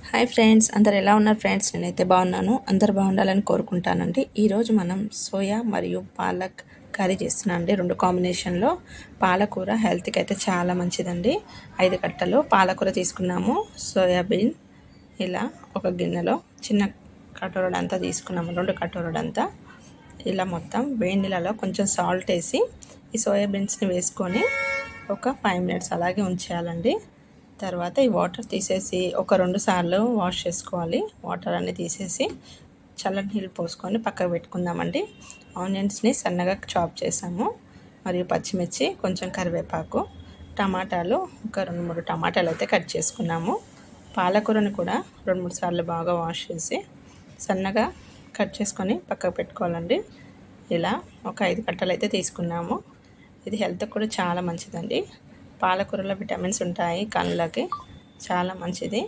Hi friends, అందరు ఎలా ఉన్నారు ఫ్రెండ్స్? నేనైతే బాగున్నాను. అందరు బాగుండాలని కోరుకుంటానండి. ఈరోజు మనం సోయా మరియు పాలక్ కర్రీ చేస్తున్నాం అండి. రెండు కాంబినేషన్లో. పాలకూర హెల్త్కి అయితే చాలా మంచిదండి. 5 కట్టలు పాలకూర తీసుకున్నాము. సోయాబీన్ ఇలా ఒక గిన్నెలో చిన్న కటోరడంతా తీసుకున్నాము, 2 కటోరడంతా. ఇలా మొత్తం వేడి నీళ్ళలో కొంచెం సాల్ట్ వేసి ఈ సోయాబీన్స్ని వేసుకొని ఒక 5 మినిట్స్ అలాగే ఉంచేయాలండి. తర్వాత ఈ వాటర్ తీసేసి ఒక 2 సార్లు వాష్ చేసుకోవాలి. వాటర్ అన్నీ తీసేసి చల్లటి నీళ్ళు పోసుకొని పక్కకు పెట్టుకుందామండి. ఆనియన్స్ని సన్నగా చాప్ చేసాము, మరియు పచ్చిమిర్చి, కొంచెం కరివేపాకు, టమాటాలు ఒక 2-3 టమాటాలు అయితే కట్ చేసుకున్నాము. పాలకూరని కూడా 2-3 సార్లు బాగా వాష్ చేసి సన్నగా కట్ చేసుకొని పక్కకు పెట్టుకోవాలండి. ఇలా ఒక 5 కట్టలు అయితే తీసుకున్నాము. ఇది హెల్త్కి కూడా చాలా మంచిదండి. పాలకూరలో విటమిన్స్ ఉంటాయి, కళ్ళకి చాలా మంచిది.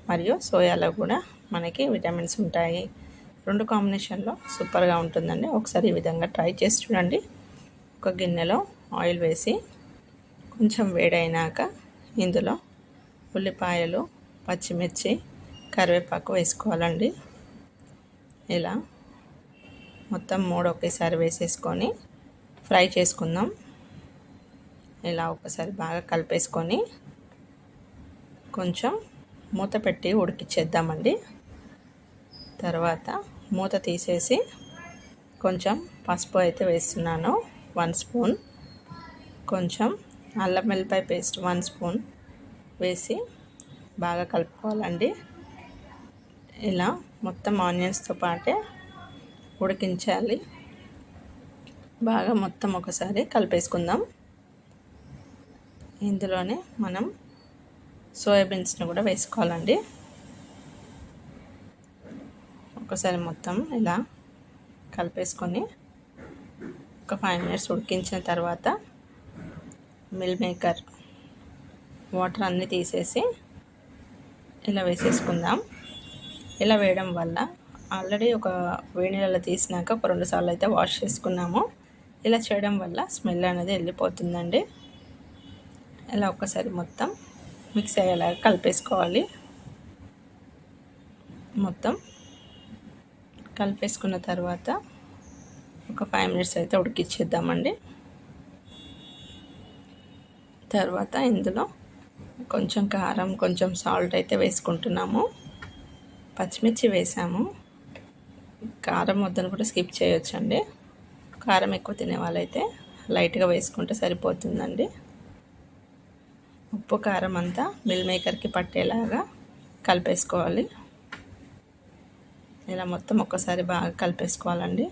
మరియు సోయాలో కూడా మనకి విటమిన్స్ ఉంటాయి. 2 కాంబినేషన్లో సూపర్గా ఉంటుందండి. ఒకసారి ఈ విధంగా ట్రై చేసి చూడండి. ఒక గిన్నెలో ఆయిల్ వేసి కొంచెం వేడైనాక ఇందులో ఉల్లిపాయలు, పచ్చిమిర్చి, కరివేపాకు వేసుకోవాలండి. ఇలా మొత్తం 3 ఒకేసారి వేసేసుకొని ఫ్రై చేసుకుందాం. ఇలా ఒకసారి బాగా కలిపేసుకొని కొంచెం మూత పెట్టి ఉడికిచ్చేద్దామండి. తర్వాత మూత తీసేసి కొంచెం పసుపు అయితే వేస్తున్నాను, 1 స్పూన్. కొంచెం అల్లం వెల్లిపాయ పేస్ట్ 1 స్పూన్ వేసి బాగా కలుపుకోవాలండి. ఇలా మొత్తం ఆనియన్స్తో పాటే ఉడికించాలి. బాగా మొత్తం ఒకసారి కలిపేసుకుందాం. ఇందులోనే మనం సోయాబీన్స్ని కూడా వేసుకోవాలండి. ఒకసారి మొత్తం ఇలా కలిపేసుకొని ఒక 5 మినిట్స్ ఉడికించిన తర్వాత మిల్ మేకర్ వాటర్ అన్నీ తీసేసి ఇలా వేసేసుకుందాం. ఇలా వేయడం వల్ల ఆల్రెడీ ఒక వేడి నీళ్ళలో తీసినాక ఒక 2 సార్లు అయితే వాష్ చేసుకున్నాము. ఇలా చేయడం వల్ల స్మెల్ అనేది వెళ్ళిపోతుందండి. ఇలా ఒక్కసారి మొత్తం మిక్స్ అయ్యేలాగా కలిపేసుకోవాలి. మొత్తం కలిపేసుకున్న తర్వాత ఒక 5 మినిట్స్ అయితే ఉడికిచ్చేద్దామండి. తర్వాత ఇందులో కొంచెం కారం, కొంచెం సాల్ట్ అయితే వేసుకుంటున్నాము. పచ్చిమిర్చి వేసాము. కారం వద్దని కూడా స్కిప్ చేయొచ్చండి. కారం ఎక్కువ తినే వాళ్ళైతే లైట్గా వేసుకుంటే సరిపోతుందండి. ఉప్పు, కారం అంతా మిల్ మేకర్కి పట్టేలాగా కలిపేసుకోవాలి. ఇలా మొత్తం ఒక్కసారి బాగా కలిపేసుకోవాలండి.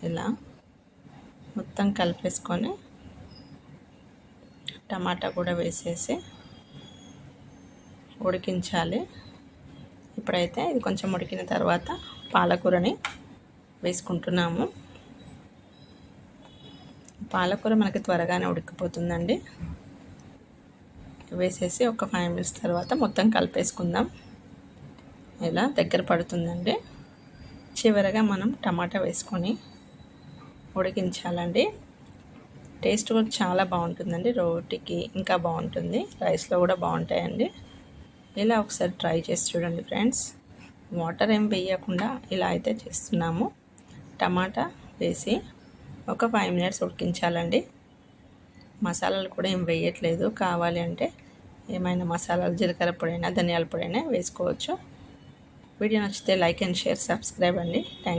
ఇలా మొత్తం కలిపేసుకొని టమాటా కూడా వేసేసి ఉడికించాలి. ఇప్పుడైతే ఇది కొంచెం ఉడికిన తర్వాత పాలకూరని వేసుకుంటున్నాము. పాలకూర మనకి త్వరగానే ఉడికిపోతుందండి. వేసేసి ఒక 5 మినిట్స్ తర్వాత మొత్తం కలిపేసుకుందాం. ఇలా దగ్గర పడుతుందండి. చివరగా మనం టమాటా వేసుకొని ఉడికించాలండి. టేస్ట్ కూడా చాలా బాగుంటుందండి. రోటికి ఇంకా బాగుంటుంది, రైస్లో కూడా బాగుంటాయండి. ఇలా ఒకసారి ట్రై చేసి చూడండి ఫ్రెండ్స్. వాటర్ ఏం వేయకుండా ఇలా అయితే చేస్తున్నాము. టమాటా వేసి ఒక 5 మినిట్స్ ఉడికించాలండి. మసాలాలు కూడా ఏం వేయట్లేదు. కావాలి అంటే ఏమైనా మసాలాలు, జీలకర్ర పొడైనా, ధనియాల పొడైనా వేసుకోవచ్చు. వీడియో నచ్చితే లైక్ అండ్ షేర్, సబ్స్క్రైబ్ అండి. థ్యాంక్స్.